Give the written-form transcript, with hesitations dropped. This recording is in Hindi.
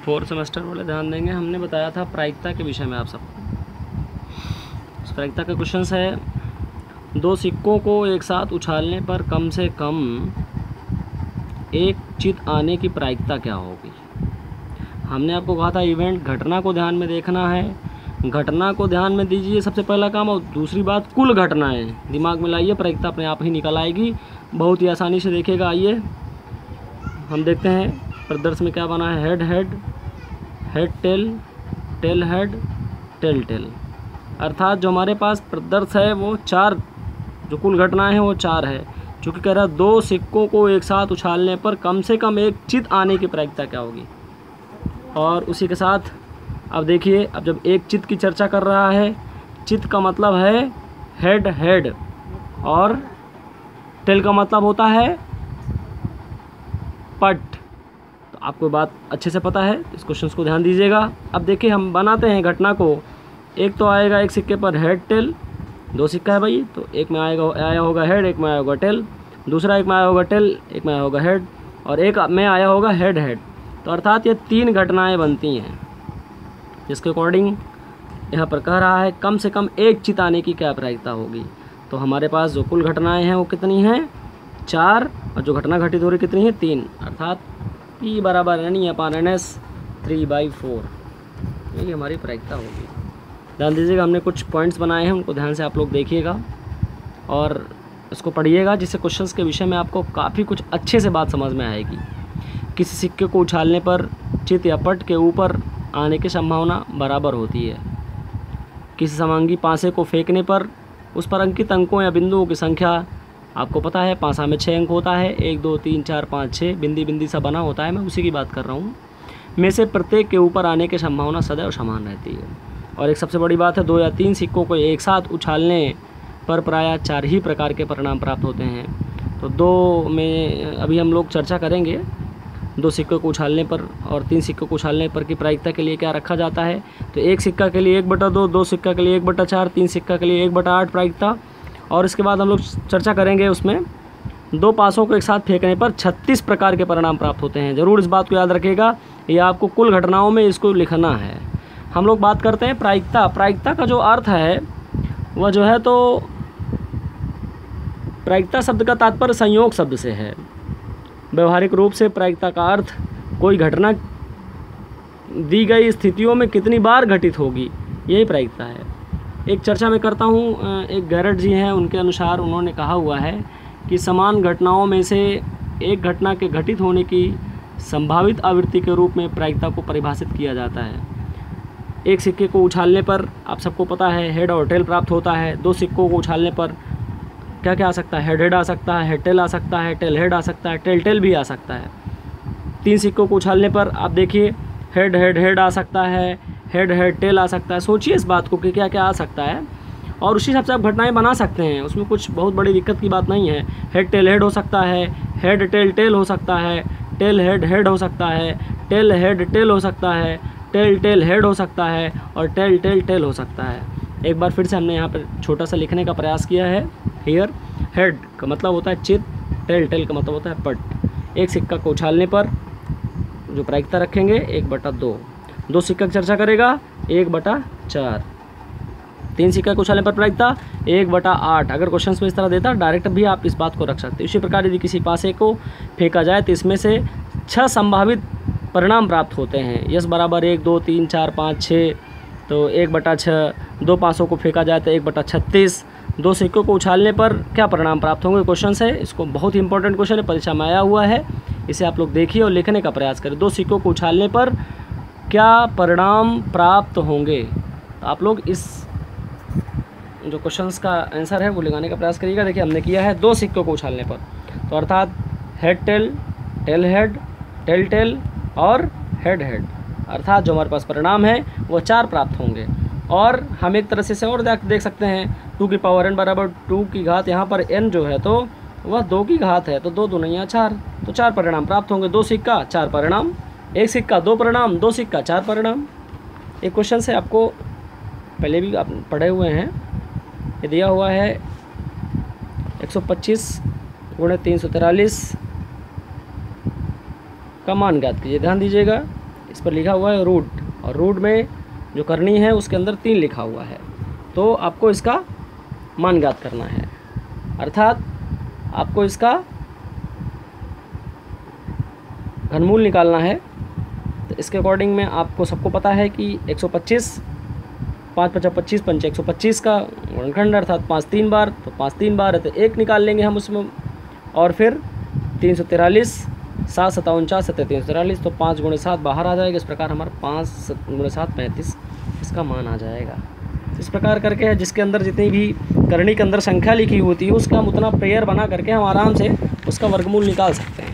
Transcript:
4 सेमेस्टर वाले ध्यान देंगे। हमने बताया था प्रायिकता के विषय में आप सबको। इस प्रायिकता का क्वेश्चन है, 2 सिक्कों को एक साथ उछालने पर कम से कम एक चित आने की प्रायिकता क्या होगी। हमने आपको कहा था इवेंट घटना को ध्यान में देखना है, घटना को ध्यान में दीजिए सबसे पहला काम, और दूसरी बात कुल घटनाएं दिमाग में लाइए, प्रायिकता अपने आप ही निकल आएगी, बहुत ही आसानी से देखिएगा। आइए हम देखते हैं प्रदर्शन में क्या बना है। Head head, head tail, tail head, tail tail. अर्थात जो हमारे पास प्रदर्शन है वो 4, जो कुल घटनाएं हैं वो 4 है। चूँकि कह रहा है 2 सिक्कों को एक साथ उछालने पर कम से कम एक चित आने की प्रायिकता क्या होगी। और उसी के साथ अब देखिए, अब जब एक चित की चर्चा कर रहा है, चित का मतलब है हेड हेड, और टेल का मतलब होता है पट। तो आपको बात अच्छे से पता है, इस क्वेश्चन को ध्यान दीजिएगा। अब देखिए हम बनाते हैं घटना को। एक तो आएगा एक सिक्के पर हेड टेल, 2 सिक्का है भाई, तो एक में आया होगा हेड, एक में आया होगा टेल, दूसरा एक में आया होगा टेल, एक में आया होगा हेड, और एक में आया होगा हेड हेड। तो अर्थात ये 3 घटनाएं बनती हैं, जिसके अकॉर्डिंग यहाँ पर कह रहा है कम से कम एक चित आने की क्या प्रायिकता होगी। तो हमारे पास जो कुल घटनाएं हैं वो कितनी हैं, 4, और जो घटना घटित हो रही कितनी है, 3। अर्थात P बराबर NE/NS 3/4, यही हमारी प्रायिकता होगी। ध्यान दीजिएगा, हमने कुछ पॉइंट्स बनाए हैं, उनको ध्यान से आप लोग देखिएगा और इसको पढ़िएगा, जिससे क्वेश्चंस के विषय में आपको काफ़ी कुछ अच्छे से बात समझ में आएगी। किसी सिक्के को उछालने पर चित या पट के ऊपर आने की संभावना बराबर होती है। किसी समांगी पासे को फेंकने पर उस पर अंकित अंकों या बिंदुओं की संख्या, आपको पता है पासा में 6 अंक होता है, 1 2 3 4 5 6 बिंदी बिंदी सा बना होता है, मैं उसी की बात कर रहा हूँ, में से प्रत्येक के ऊपर आने की संभावना सदैव समान रहती है। और एक सबसे बड़ी बात है, 2 या 3 सिक्कों को एक साथ उछालने पर प्रायः 4 ही प्रकार के परिणाम प्राप्त होते हैं। तो 2 में अभी हम लोग चर्चा करेंगे, 2 सिक्कों को उछालने पर और 3 सिक्कों को उछालने पर की प्रायिकता के लिए क्या रखा जाता है। तो 1 सिक्का के लिए 1/2, 2 सिक्का के लिए 1/4, 3 सिक्का के लिए 1/8 प्रायिकता। और इसके बाद हम लोग चर्चा करेंगे उसमें 2 पासों को एक साथ फेंकने पर 36 प्रकार के परिणाम प्राप्त होते हैं। ज़रूर इस बात को याद रखिएगा, ये आपको कुल घटनाओं में इसको लिखना है। हम लोग बात करते हैं प्रायिकता। प्रायिकता का जो अर्थ है वह जो है, तो प्रायिकता शब्द का तात्पर्य संयोग शब्द से है। व्यवहारिक रूप से प्रायिकता का अर्थ कोई घटना दी गई स्थितियों में कितनी बार घटित होगी, यही प्रायिकता है। एक चर्चा में करता हूँ, एक गैरट जी हैं, उनके अनुसार उन्होंने कहा हुआ है कि समान घटनाओं में से एक घटना के घटित होने की संभावित आवृत्ति के रूप में प्रायिकता को परिभाषित किया जाता है। एक सिक्के को उछालने पर आप सबको पता है हेड और टेल प्राप्त होता है। 2 सिक्कों को उछालने पर क्या क्या आ सकता है, हेड हेड आ सकता है, हेड टेल आ सकता है, टेल हेड आ सकता है, टेल टेल भी आ सकता है। 3 सिक्कों को उछालने पर आप देखिए हेड हेड हेड आ सकता है, हेड हेड टेल आ सकता है। सोचिए इस बात को कि क्या क्या आ सकता है, और उसी हिसाब से आप घटनाएं बना सकते हैं, उसमें कुछ बहुत बड़ी दिक्कत की बात नहीं है। हेड टेल हेड हो सकता है, हेड टेल टेल हो सकता है, टेल हेड हेड हो सकता है, टेल हेड टेल हो सकता है, टेल टेल हेड हो सकता है, और टेल टेल टेल हो सकता है। एक बार फिर से हमने यहाँ पर छोटा सा लिखने का प्रयास किया है। हियर हेड का मतलब होता है चित, टेल टेल का मतलब होता है पट। एक सिक्का को उछालने पर जो प्रायिकता रखेंगे 1/2, 2 सिक्का की चर्चा करेगा 1/4, 3 सिक्का को उछालने पर प्रायिकता 1/8। अगर क्वेश्चन में इस तरह देता डायरेक्ट भी आप इस बात को रख सकते हैं। इसी प्रकार यदि किसी पासे को फेंका जाए तो इसमें से 6 संभावित परिणाम प्राप्त होते हैं। यस बराबर 1 2 3 4 5 6, तो 1/6। 2 पासों को फेंका जाए तो 1/36। 2 सिक्कों को उछालने पर क्या परिणाम प्राप्त होंगे, क्वेश्चन है, इसको बहुत ही इंपॉर्टेंट क्वेश्चन है, परीक्षा में आया हुआ है, इसे आप लोग देखिए और लिखने का प्रयास करें। 2 सिक्कों को उछालने पर क्या परिणाम प्राप्त होंगे, तो आप लोग इस जो क्वेश्चंस का आंसर है वो लगाने का प्रयास करिएगा। देखिए हमने किया है 2 सिक्कों को उछालने पर, तो अर्थात head tail, tail head, tail tail और हेड हेड, अर्थात जो हमारे पास परिणाम है वो 4 प्राप्त होंगे। और हम एक तरह से और देख सकते हैं 2 की पावर n बराबर 2 की घात, यहाँ पर n जो है तो वह 2 की घात है, तो 2 दूनिया 4, तो 4 परिणाम प्राप्त होंगे। 2 सिक्का 4 परिणाम, 1 सिक्का 2 परिणाम, 2 सिक्का 4 परिणाम। एक क्वेश्चन से आपको पहले भी आप पढ़े हुए हैं, ये दिया हुआ है 125 × 343 का मान ज्ञात कीजिए। ध्यान दीजिएगा इस पर लिखा हुआ है रूट, और रूट में जो करनी है उसके अंदर 3 लिखा हुआ है। तो आपको इसका मान ज्ञात करना है, अर्थात आपको इसका घनमूल निकालना है। तो इसके अकॉर्डिंग में आपको सबको पता है कि 125 5 5 25 पंच 125 का गुणनखंड अर्थात 5 3 बार, तो 5 3 बार है तो 1 निकाल लेंगे हम उसमें, और फिर 343 7 7 49 7 343, तो 5 × 7 बाहर आ जाएगा। इस प्रकार हमारा 5 × 7 35 इसका मान आ जाएगा। इस प्रकार करके है जिसके अंदर जितनी भी करनी के अंदर संख्या लिखी होती है उसका हम उतना पेयर बना करके हम आराम से उसका वर्गमूल निकाल सकते हैं।